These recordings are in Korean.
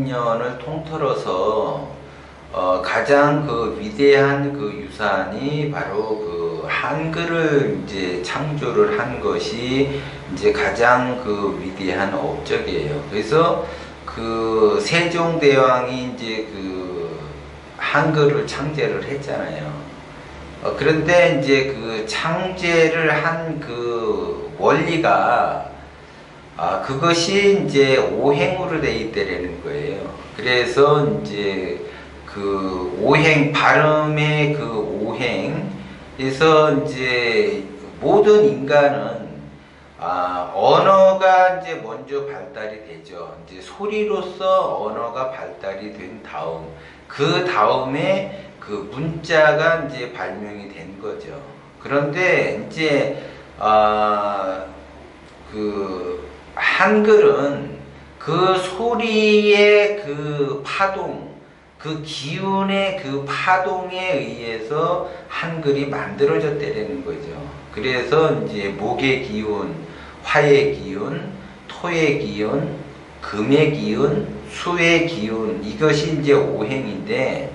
2000년을 통틀어서 가장 그 위대한 그 유산이 바로 그 한글을 이제 창조를 한 것이 이제 가장 그 위대한 업적이에요. 그래서 그 세종대왕이 이제 그 한글을 창제를 했잖아요. 그런데 이제 그 창제를 한 그 원리가 그것이 이제 오행으로 돼 있다라는 거예요. 그래서 이제 그 오행, 발음의 그 오행에서 이제 모든 인간은 언어가 이제 먼저 발달이 되죠. 이제 소리로서 언어가 발달이 된 다음, 그 다음에 그 문자가 이제 발명이 된 거죠. 그런데 이제 그 한글은 그 소리의 그 파동, 그 기운의 그 파동에 의해서 한글이 만들어졌다는 거죠. 그래서 이제 목의 기운, 화의 기운, 토의 기운, 금의 기운, 수의 기운, 이것이 이제 오행인데,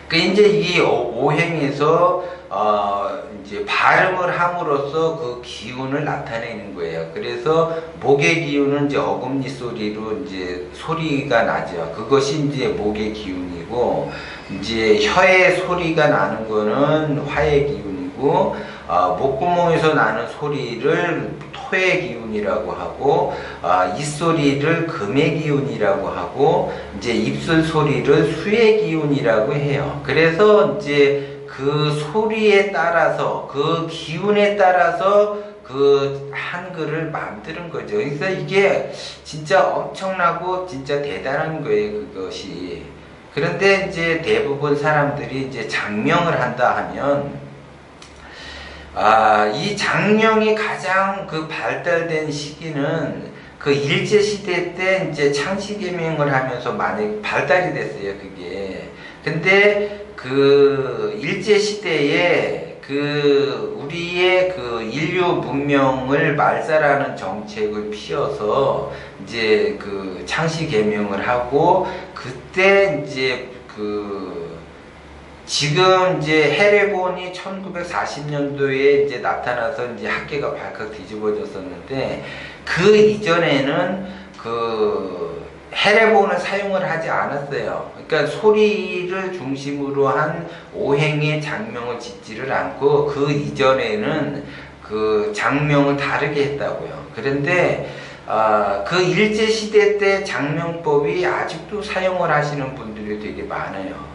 그 이제 이 오행에서 이제 발음을 함으로써 그 기운을 나타내는 거예요. 그래서 목의 기운은 이제 어금니 소리로 이제 소리가 나죠. 그것이 이제 목의 기운이고, 이제 혀의 소리가 나는 거는 화의 기운이고, 목구멍에서 나는 소리를 토의 기운이라고 하고, 입소리를 금의 기운이라고 하고, 이제 입술 소리를 수의 기운이라고 해요. 그래서 이제 그 소리에 따라서, 그 기운에 따라서 그 한글을 만드는 거죠. 그래서 이게 진짜 엄청나고 진짜 대단한 거예요, 그것이. 그런데 이제 대부분 사람들이 이제 장명을 한다 하면, 이 장명이 가장 그 발달된 시기는 그 일제시대 때 이제 창씨개명을 하면서 많이 발달이 됐어요, 그게. 근데 그 일제시대에 그 우리의 그 인류 문명을 말살하는 정책을 피워서 이제 그 창씨개명을 하고, 그때 이제 그 지금 이제 해례본이 1940년도에 이제 나타나서 이제 학계가 발칵 뒤집어졌었는데, 그 이전에는 그 해례본을 사용을 하지 않았어요. 그러니까 소리를 중심으로 한 오행의 장명을 짓지를 않고, 그 이전에는 그 장명을 다르게 했다고요. 그런데 그 일제시대 때 장명법이 아직도 사용을 하시는 분들이 되게 많아요.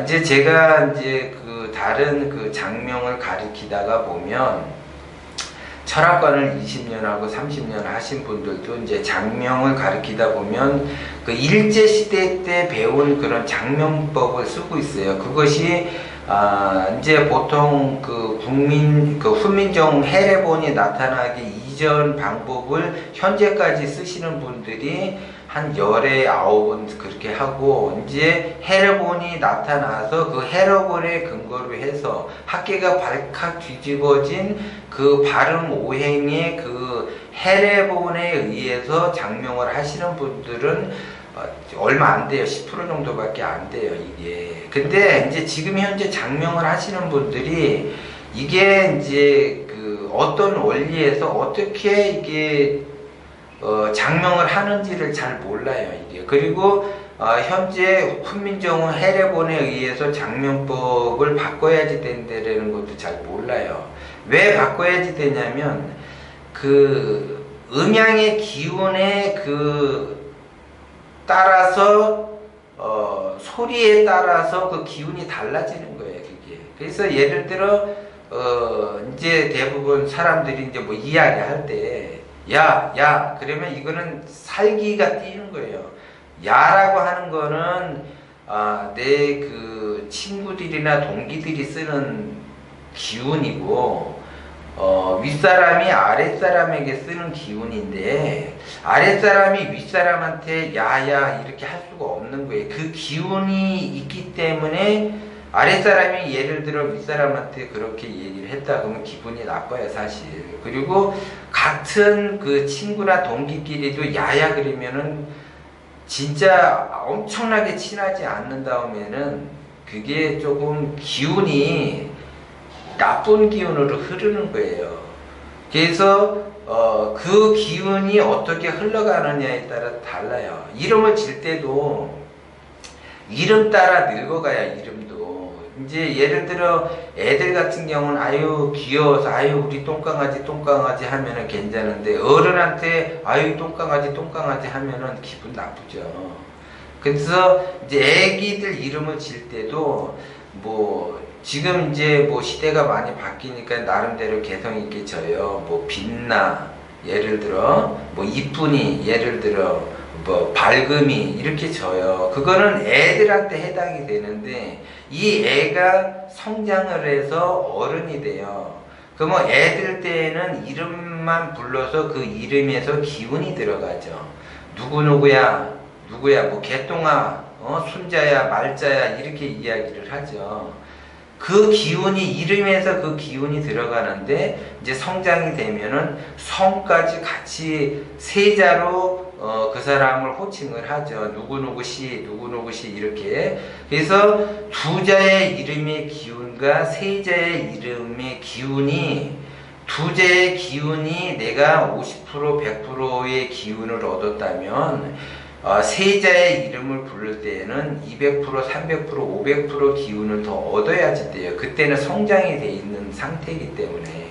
이제 제가 이제 그 다른 그 장명을 가르치다가 보면, 철학관을 20년하고 30년 하신 분들도 이제 장명을 가르치다 보면 그 일제시대 때 배운 그런 장명법을 쓰고 있어요. 그것이 이제 보통 그 후민정 해례본이 나타나기 이전 방법을 현재까지 쓰시는 분들이 한 열에 9은 그렇게 하고, 이제 해례본이 나타나서 그 해례본에 근거로 해서 학계가 발칵 뒤집어진 그 발음 오행의 그 해례본에 의해서 장명을 하시는 분들은 얼마 안 돼요. 10% 정도밖에 안 돼요, 이게. 근데 이제 지금 현재 장명을 하시는 분들이 이게 이제 그 어떤 원리에서 어떻게 이게 장명을 하는지를 잘 몰라요, 이게. 그리고 현재 훈민정음 해례본에 의해서 장명법을 바꿔야지 된다는 것도 잘 몰라요. 왜 바꿔야지 되냐면, 그 음양의 기운에 그 따라서 소리에 따라서 그 기운이 달라지는 거예요, 그게. 그래서 예를 들어 이제 대부분 사람들이 이제 뭐 이야기할 때 야 그러면 이거는 살기가 띄는 거예요. 야라고 하는 거는 내 그 친구들이나 동기들이 쓰는 기운이고, 윗사람이 아랫사람에게 쓰는 기운인데, 아랫사람이 윗사람한테 야야 이렇게 할 수가 없는 거예요. 그 기운이 있기 때문에 아랫사람이 예를 들어 윗사람한테 그렇게 얘기를 했다 그러면 기분이 나빠요, 사실. 그리고 같은 그 친구나 동기끼리도 야야 그러면은 진짜 엄청나게 친하지 않는 다음에는 그게 조금 기운이 나쁜 기운으로 흐르는 거예요. 그래서 그 기운이 어떻게 흘러가느냐에 따라 달라요. 이름을 질 때도 이름 따라 늙어가야 이름도. 이제 예를 들어 애들 같은 경우는 아유 귀여워서 아유 우리 똥강아지 똥강아지 하면은 괜찮은데 어른한테 아유 똥강아지 똥강아지 하면은 기분 나쁘죠. 그래서 이제 애기들 이름을 질 때도 뭐 지금 이제 뭐 시대가 많이 바뀌니까 나름대로 개성 있게 져요. 뭐 빛나 예를 들어 뭐 이쁜이 예를 들어 뭐 밝음이 이렇게 져요. 그거는 애들한테 해당이 되는데 이 애가 성장을 해서 어른이 돼요. 그러면 애들 때에는 이름만 불러서 그 이름에서 기운이 들어가죠. 누구누구야 누구야 뭐 개똥아 순자야 말자야 이렇게 이야기를 하죠. 그 기운이 이름에서 그 기운이 들어가는데 이제 성장이 되면은 성까지 같이 세자로 그 사람을 호칭을 하죠. 누구누구씨 누구누구씨 이렇게. 그래서 두 자의 이름의 기운과 세 자의 이름의 기운이 두 자의 기운이 내가 50% 100%의 기운을 얻었다면 세자의 이름을 부를 때에는 200%, 300%, 500% 기운을 더 얻어야지 돼요. 그때는 성장이 돼 있는 상태이기 때문에.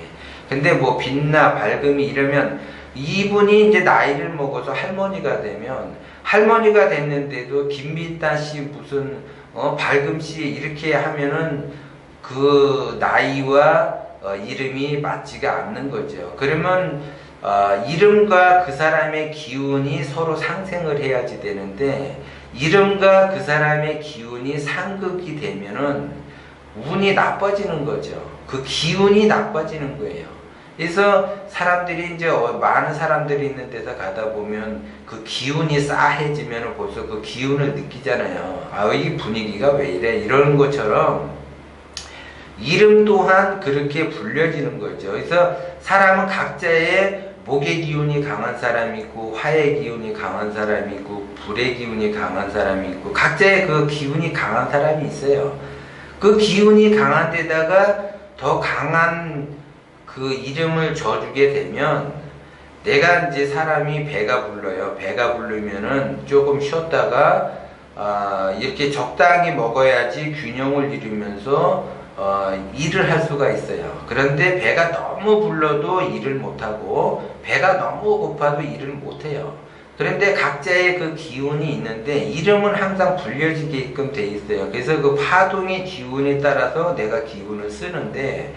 근데 뭐 빛나 밝음이 이러면 이분이 이제 나이를 먹어서 할머니가 되면 할머니가 됐는데도 김빛다 씨 무슨 밝음 씨 이렇게 하면은 그 나이와 이름이 맞지가 않는 거죠. 그러면 이름과 그 사람의 기운이 서로 상생을 해야지 되는데 이름과 그 사람의 기운이 상극이 되면은 운이 나빠지는 거죠. 그 기운이 나빠지는 거예요. 그래서 사람들이 이제 많은 사람들이 있는 데서 가다 보면 그 기운이 싸해지면 벌써 그 기운을 느끼잖아요. 이 분위기가 왜 이래 이러는 것처럼 이름 또한 그렇게 불려지는 거죠. 그래서 사람은 각자의 목의 기운이 강한 사람이 있고 화의 기운이 강한 사람이 있고 불의 기운이 강한 사람이 있고 각자의 그 기운이 강한 사람이 있어요. 그 기운이 강한 데다가 더 강한 그 이름을 줘주게 되면 내가 이제 사람이 배가 불러요. 배가 부르면은 조금 쉬었다가 이렇게 적당히 먹어야지 균형을 이루면서 일을 할 수가 있어요. 그런데 배가 너무 불러도 일을 못하고 배가 너무 고파도 일을 못해요. 그런데 각자의 그 기운이 있는데 이름은 항상 불려지게끔 돼 있어요. 그래서 그 파동의 기운에 따라서 내가 기운을 쓰는데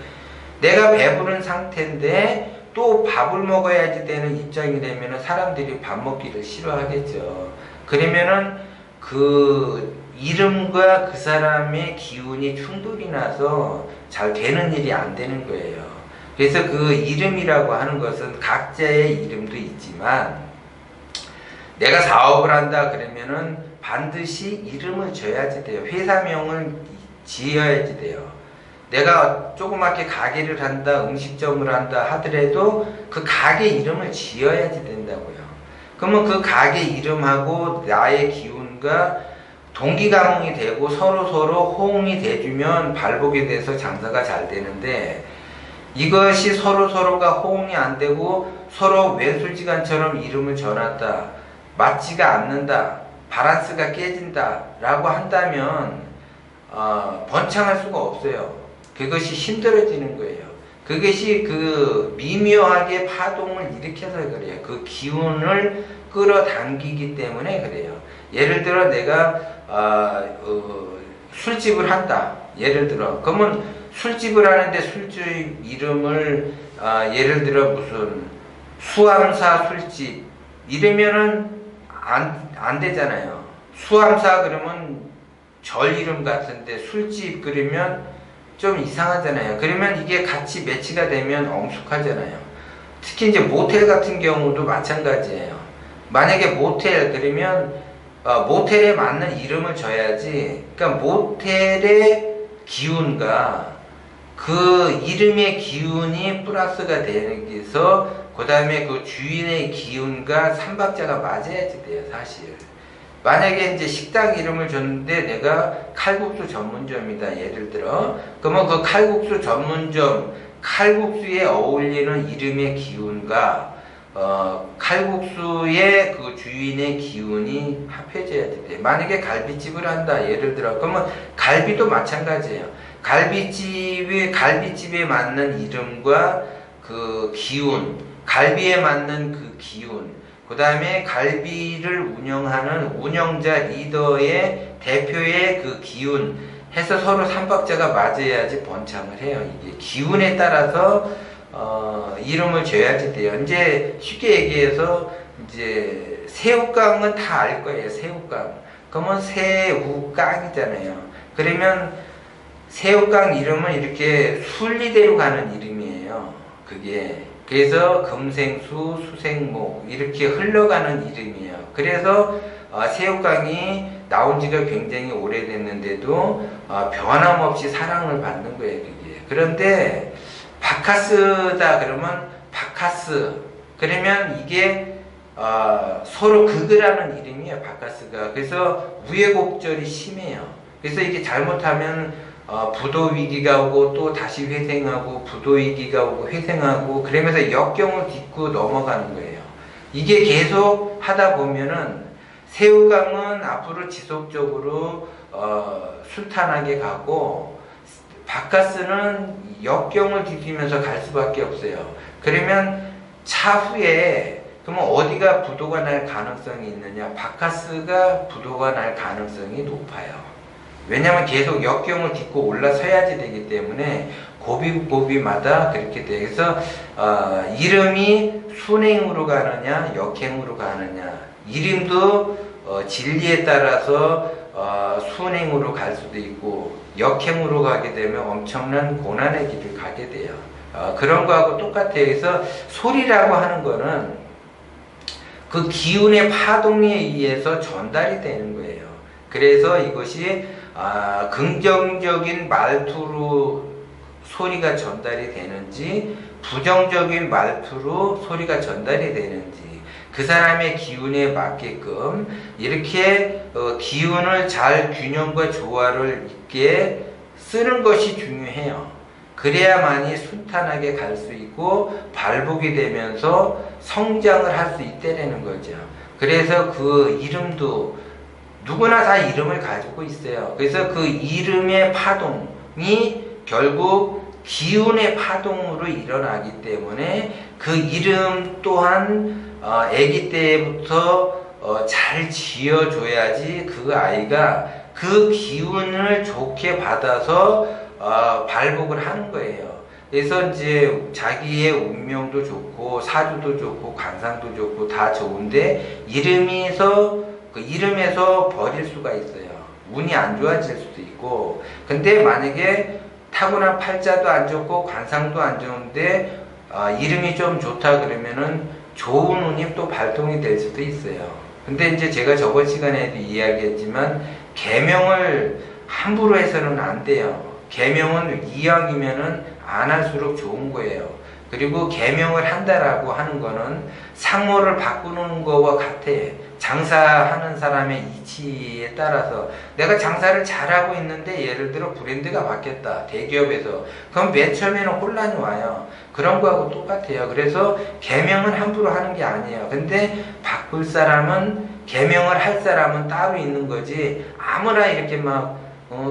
내가 배부른 상태인데 또 밥을 먹어야지 되는 입장이 되면 사람들이 밥 먹기를 싫어하겠죠. 그러면은 그 이름과 그 사람의 기운이 충돌이 나서 잘 되는 일이 안 되는 거예요. 그래서 그 이름이라고 하는 것은 각자의 이름도 있지만 내가 사업을 한다 그러면은 반드시 이름을 줘야지 돼요. 회사명을 지어야지 돼요. 내가 조그맣게 가게를 한다, 음식점을 한다 하더라도 그 가게 이름을 지어야지 된다고요. 그러면 그 가게 이름하고 나의 기운과 동기감흥이 되고 서로 호응이 돼주면 발복이 돼서 장사가 잘 되는데 이것이 서로가 호응이 안 되고 서로 왼술지간처럼 이름을 전한다, 맞지가 않는다, 바란스가 깨진다 라고 한다면 번창할 수가 없어요. 그것이 힘들어지는 거예요. 그것이 그 미묘하게 파동을 일으켜서 그래요. 그 기운을 끌어당기기 때문에 그래요. 예를 들어 내가 술집을 한다. 예를 들어 그러면 술집을 하는데 술집 이름을 예를 들어 무슨 수암사 술집 이러면은 안 되잖아요. 수암사 그러면 절 이름 같은데 술집 그러면 좀 이상하잖아요. 그러면 이게 같이 매치가 되면 엄숙하잖아요. 특히 이제 모텔 같은 경우도 마찬가지예요. 만약에 모텔 그러면 모텔에 맞는 이름을 줘야지. 그러니까 모텔의 기운과 그 이름의 기운이 플러스가 되기 위해서 그 다음에 그 주인의 기운과 삼박자가 맞아야지 돼요. 사실 만약에 이제 식당 이름을 줬는데 내가 칼국수 전문점이다 예를 들어, 그러면 그 칼국수 전문점, 칼국수에 어울리는 이름의 기운과 칼국수의 그 주인의 기운이 합해져야 돼. 만약에 갈비집을 한다 예를 들어, 그러면 갈비도 마찬가지예요. 갈비집에 맞는 이름과 그 기운, 갈비에 맞는 그 기운, 그 다음에 갈비를 운영하는 운영자 리더의 대표의 그 기운 해서 서로 삼박자가 맞아야지 번창을 해요. 이게 기운에 따라서 이름을 줘야지 돼요. 이제 쉽게 얘기해서 이제 새우깡은 다 알 거예요. 새우깡. 그러면 새우깡이잖아요. 그러면 새우깡 이름은 이렇게 순리대로 가는 이름이에요. 그게. 그래서 금생수, 수생목 이렇게 흘러가는 이름이에요. 그래서 새우깡이 나온 지가 굉장히 오래됐는데도 변함없이 사랑을 받는 거예요. 그게. 그런데 바카스다 그러면 바카스, 그러면 이게 서로 극을 이름이에요. 바카스가. 그래서 우여곡절이 심해요. 그래서 이게 잘못하면 부도 위기가 오고 또 다시 회생하고 부도 위기가 오고 회생하고 그러면서 역경을 딛고 넘어가는 거예요. 이게 계속 하다 보면은 새우깡은 앞으로 지속적으로 순탄하게 가고 바카스는 역경을 디디면서 갈 수밖에 없어요. 그러면 차후에 그러면 어디가 부도가 날 가능성이 있느냐? 바카스가 부도가 날 가능성이 높아요. 왜냐하면 계속 역경을 딛고 올라서야지 되기 때문에 고비고비마다 그렇게 돼. 그래서 이름이 순행으로 가느냐 역행으로 가느냐, 이름도 진리에 따라서 순행으로 갈 수도 있고 역행으로 가게 되면 엄청난 고난의 길을 가게 돼요. 그런 거하고 똑같아요. 그래서 소리라고 하는 거는 그 기운의 파동에 의해서 전달이 되는 거예요. 그래서 이것이 긍정적인 말투로 소리가 전달이 되는지 부정적인 말투로 소리가 전달이 되는지 그 사람의 기운에 맞게끔 이렇게 기운을 잘 균형과 조화를 있게 쓰는 것이 중요해요. 그래야만이 순탄하게 갈 수 있고 발복이 되면서 성장을 할 수 있다는 거죠. 그래서 그 이름도 누구나 다 이름을 가지고 있어요. 그래서 그 이름의 파동이 결국 기운의 파동으로 일어나기 때문에 그 이름 또한 아기 때부터 잘 지어줘야지 그 아이가 그 기운을 좋게 받아서 발복을 하는 거예요. 그래서 이제 자기의 운명도 좋고 사주도 좋고 관상도 좋고 다 좋은데 그 이름에서 버릴 수가 있어요. 운이 안 좋아질 수도 있고. 근데 만약에 타고난 팔자도 안 좋고 관상도 안 좋은데 이름이 좀 좋다 그러면은 좋은 운이 또 발동이 될 수도 있어요. 근데 이제 제가 저번 시간에도 이야기했지만 계명을 함부로 해서는 안 돼요. 계명은 이왕이면은 안 할수록 좋은 거예요. 그리고 계명을 한다라고 하는 거는 상호를 바꾸는 거와 같아. 장사하는 사람의 이치에 따라서 내가 장사를 잘하고 있는데 예를 들어 브랜드가 바뀌었다 대기업에서, 그럼 맨 처음에는 혼란이 와요. 그런 거하고 똑같아요. 그래서 계명은 함부로 하는 게 아니에요. 근데 바꿀 사람은, 계명을 할 사람은 따로 있는 거지 아무나 이렇게 막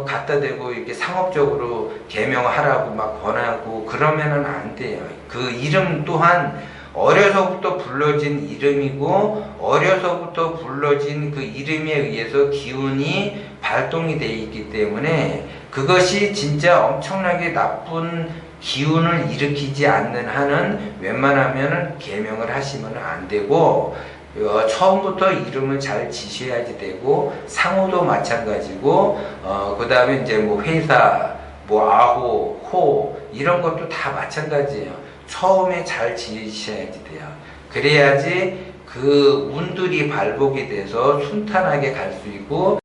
갖다 대고 이렇게 상업적으로 계명하라고 막 권하고 그러면은 안 돼요. 그 이름 또한 어려서부터 불러진 이름이고 어려서부터 불러진 그 이름에 의해서 기운이 발동이 되어 있기 때문에 그것이 진짜 엄청나게 나쁜 기운을 일으키지 않는 한은 웬만하면 계명을 하시면 안 되고, 처음부터 이름을 잘 지셔야지 되고, 상호도 마찬가지고, 그 다음에 이제 뭐 회사, 뭐 아호, 호 이런 것도 다 마찬가지예요. 처음에 잘 지으셔야지 돼요. 그래야지 그 운들이 발복이 돼서 순탄하게 갈 수 있고